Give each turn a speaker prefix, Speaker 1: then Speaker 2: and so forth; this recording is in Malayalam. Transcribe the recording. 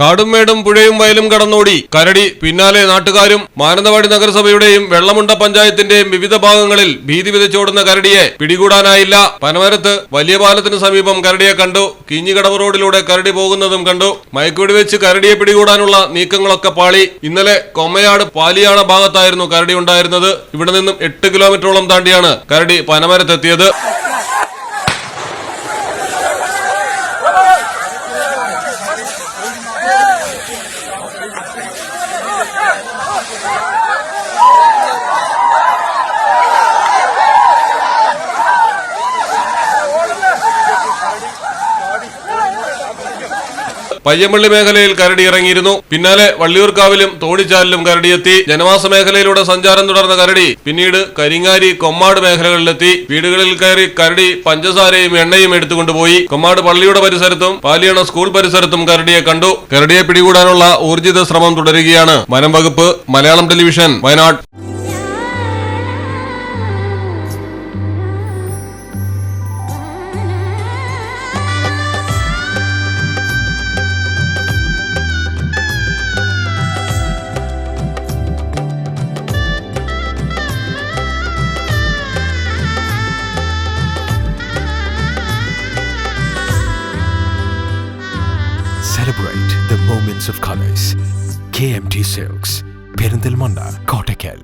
Speaker 1: കാടും മേടും പുഴയും വയലും കടന്നോടി കരടി. പിന്നാലെ നാട്ടുകാരും. മാനന്തവാടി നഗരസഭയുടെയും വെള്ളമുണ്ട പഞ്ചായത്തിന്റെയും വിവിധ ഭാഗങ്ങളിൽ ഭീതി വിതച്ചോടുന്ന കരടിയെ പിടികൂടാനായില്ല. പനമരത്ത് വലിയ പാലത്തിന് സമീപം കരടിയെ കണ്ടു. കിഞ്ഞിക്കടവ് റോഡിലൂടെ കരടി പോകുന്നതും കണ്ടു. മയക്കുവെടിവെച്ച് കരടിയെ പിടികൂടാനുള്ള നീക്കങ്ങളൊക്കെ പാളി. ഇന്നലെ കൊമ്മയാട് പാലിയാണ ഭാഗത്തായിരുന്നു കരടി ഉണ്ടായിരുന്നത്. ഇവിടെ നിന്നും 8 കിലോമീറ്ററോളം താണ്ടിയാണ് കരടി പനമരത്തെത്തിയത്. പയ്യമ്പള്ളി മേഖലയിൽ കരടി ഇറങ്ങിയിരുന്നു. പിന്നാലെ വള്ളിയൂർക്കാവിലും തോണിച്ചാലിലും കരടിയെത്തി. ജനവാസ മേഖലയിലൂടെ സഞ്ചാരം തുടർന്ന കരടി പിന്നീട് കരിങ്ങാരി കൊമ്മാട് മേഖലകളിലെത്തി. വീടുകളിൽ കയറി കരടി പഞ്ചസാരയും എണ്ണയും എടുത്തുകൊണ്ടുപോയി. കൊമ്മാട് പള്ളിയുടെ പരിസരത്തും പാലിയണ സ്കൂൾ പരിസരത്തും കരടിയെ കണ്ടു. കരടിയെ പിടികൂടാനുള്ള ഊർജിത ശ്രമം തുടരുകയാണ് വനം വകുപ്പ്. Malayalam television, Wayanad.
Speaker 2: Celebrate the moments of colors. KMT Silks, Perindalmanda, Kottakkal.